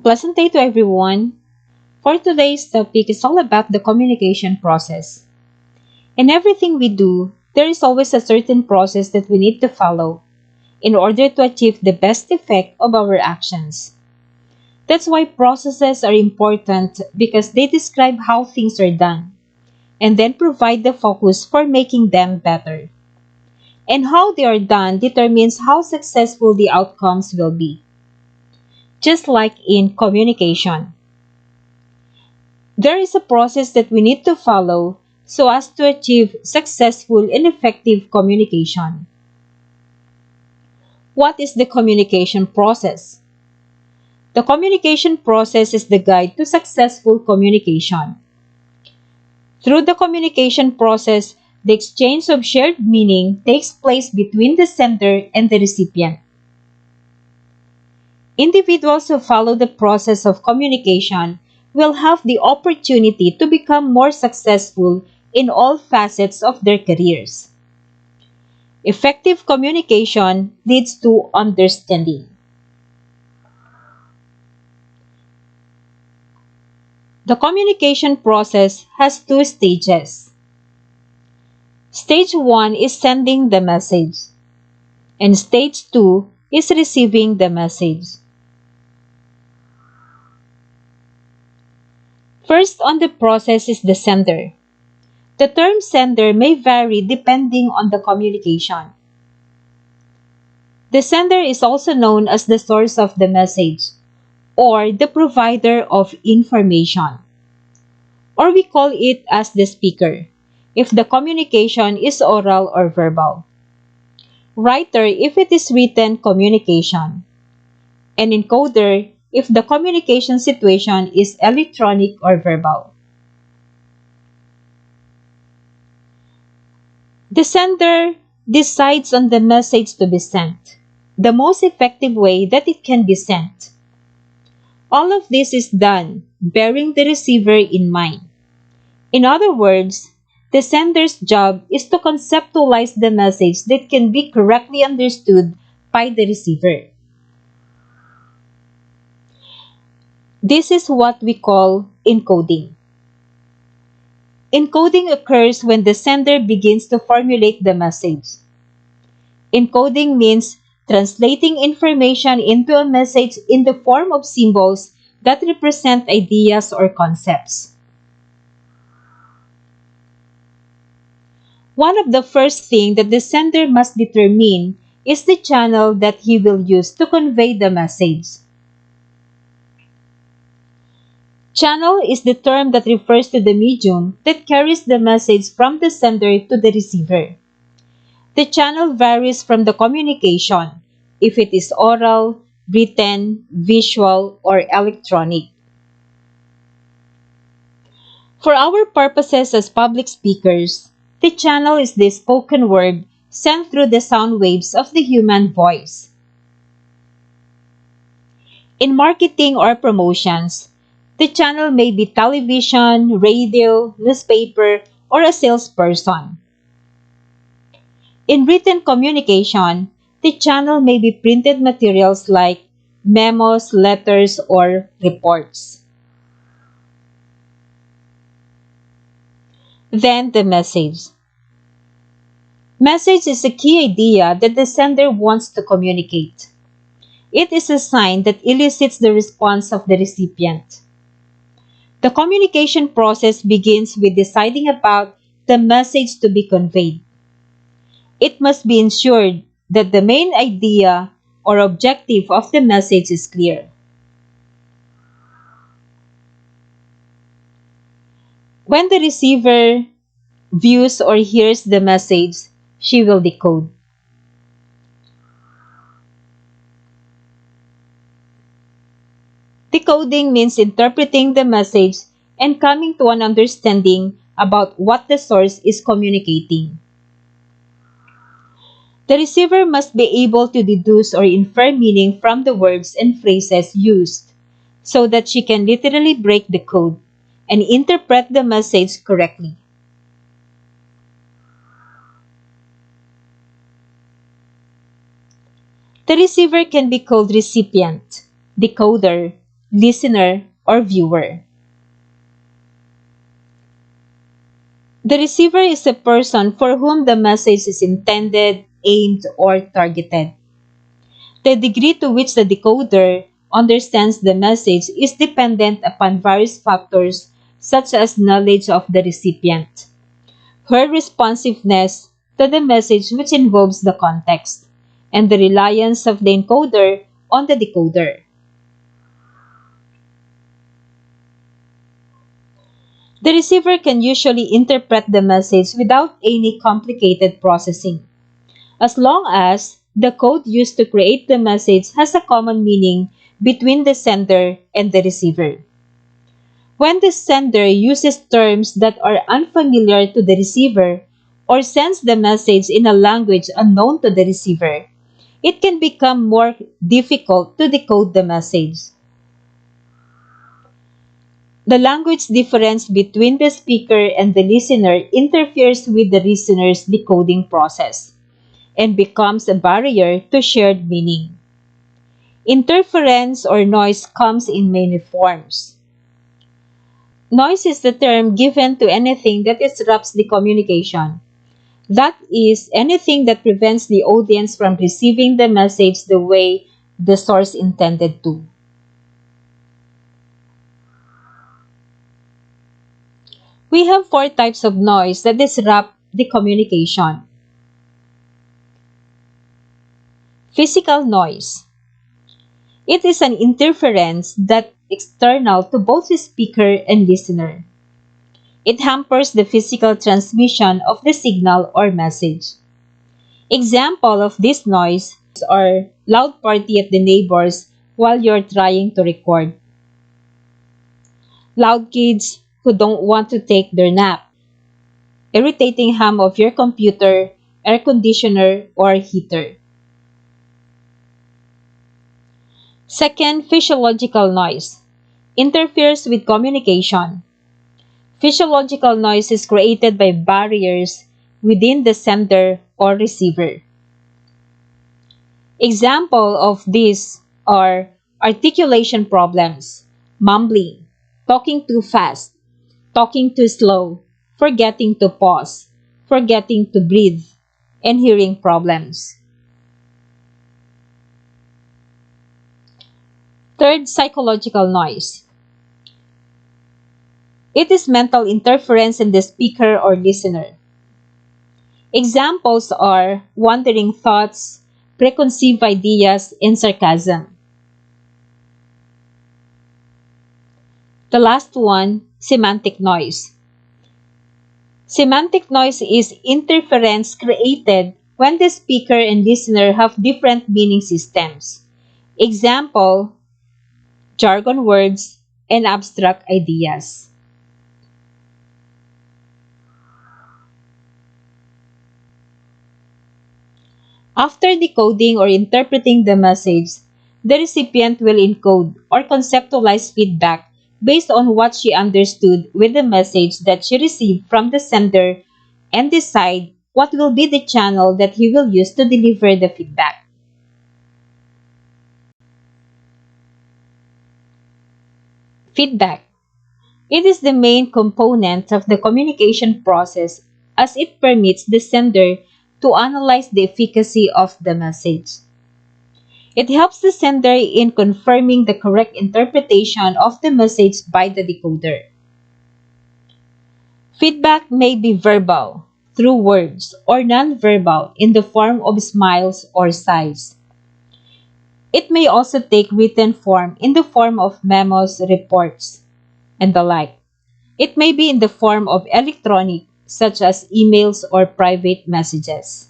Pleasant day to everyone. For today's topic is all about the communication process. In everything we do, there is always a certain process that we need to follow in order to achieve the best effect of our actions. That's why processes are important because they describe how things are done and then provide the focus for making them better. And how they are done determines how successful the outcomes will be. Just like in communication, there is a process that we need to follow so as to achieve successful and effective communication. What is the communication process? The communication process is the guide to successful communication. Through the communication process, the exchange of shared meaning takes place between the sender and the recipient. Individuals who follow the process of communication will have the opportunity to become more successful in all facets of their careers. Effective communication leads to understanding. The communication process has two stages. Stage 1 is sending the message, and stage 2 is receiving the message. First on the process is the sender. The term sender may vary depending on the communication. The sender is also known as the source of the message or the provider of information, or we call it as the speaker if the communication is oral or verbal, writer if it is written communication, and encoder if the communication situation is electronic or verbal. The sender decides on the message to be sent, the most effective way that it can be sent. All of this is done bearing the receiver in mind. In other words, the sender's job is to conceptualize the message that can be correctly understood by the receiver. This is what we call encoding. Encoding occurs when the sender begins to formulate the message. Encoding means translating information into a message in the form of symbols that represent ideas or concepts. One of the first things that the sender must determine is the channel that he will use to convey the message. Channel is the term that refers to the medium that carries the message from the sender to the receiver. The channel varies from the communication, if it is oral, written, visual, or electronic. For our purposes as public speakers, the channel is the spoken word sent through the sound waves of the human voice. In marketing or promotions, the channel may be television, radio, newspaper, or a salesperson. In written communication, the channel may be printed materials like memos, letters, or reports. Then the message. Message is a key idea that the sender wants to communicate. It is a sign that elicits the response of the recipient. The communication process begins with deciding about the message to be conveyed. It must be ensured that the main idea or objective of the message is clear. When the receiver views or hears the message, she will decode. Decoding means interpreting the message and coming to an understanding about what the source is communicating. The receiver must be able to deduce or infer meaning from the words and phrases used so that she can literally break the code and interpret the message correctly. The receiver can be called recipient, decoder, listener, or viewer. The receiver is the person for whom the message is intended, aimed, or targeted. The degree to which the decoder understands the message is dependent upon various factors such as knowledge of the recipient, her responsiveness to the message which involves the context, and the reliance of the encoder on the decoder. The receiver can usually interpret the message without any complicated processing, as long as the code used to create the message has a common meaning between the sender and the receiver. When the sender uses terms that are unfamiliar to the receiver or sends the message in a language unknown to the receiver, it can become more difficult to decode the message. The language difference between the speaker and the listener interferes with the listener's decoding process and becomes a barrier to shared meaning. Interference or noise comes in many forms. Noise is the term given to anything that disrupts the communication. That is, anything that prevents the audience from receiving the message the way the source intended to. We have four types of noise that disrupt the communication. Physical noise. It is an interference that external to both the speaker and listener. It hampers the physical transmission of the signal or message. Example of this noise are loud party at the neighbors while you're trying to record. Loud kids who don't want to take their nap. Irritating hum of your computer, air conditioner, or heater. Second, physiological noise. Interferes with communication. Physiological noise is created by barriers within the sender or receiver. Example of these are articulation problems, mumbling, talking too fast, talking too slow, forgetting to pause, forgetting to breathe, and hearing problems. Third, psychological noise. It is mental interference in the speaker or listener. Examples are wandering thoughts, preconceived ideas, and sarcasm. The last one, semantic noise. Semantic noise is interference created when the speaker and listener have different meaning systems. Example, jargon words, and abstract ideas. After decoding or interpreting the message, the recipient will encode or conceptualize feedback based on what she understood with the message that she received from the sender and decide what will be the channel that he will use to deliver the feedback. Feedback. It is the main component of the communication process as it permits the sender to analyze the efficacy of the message. It helps the sender in confirming the correct interpretation of the message by the decoder. Feedback may be verbal, through words, or non-verbal in the form of smiles or sighs. It may also take written form in the form of memos, reports, and the like. It may be in the form of electronic, such as emails or private messages.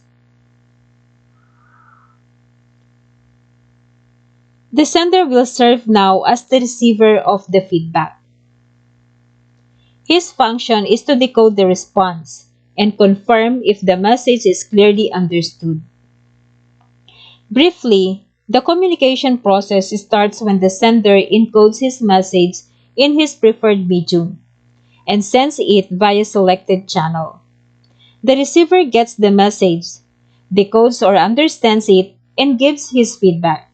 The sender will serve now as the receiver of the feedback. His function is to decode the response and confirm if the message is clearly understood. Briefly, the communication process starts when the sender encodes his message in his preferred medium and sends it via selected channel. The receiver gets the message, decodes or understands it, and gives his feedback.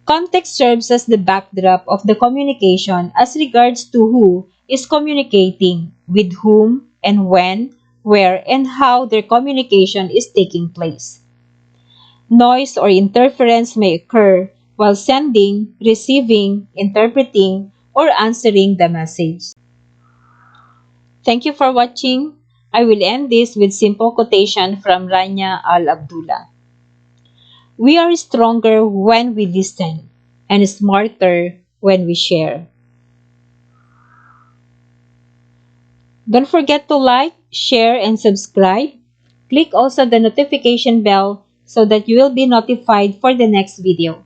Context serves as the backdrop of the communication as regards to who is communicating, with whom, and when, where, and how their communication is taking place. Noise or interference may occur while sending, receiving, interpreting, or answering the message. Thank you for watching. I will end this with simple quotation from Rania Al-Abdullah. We are stronger when we listen and smarter when we share. Don't forget to like, share, and subscribe. Click also the notification bell so that you will be notified for the next video.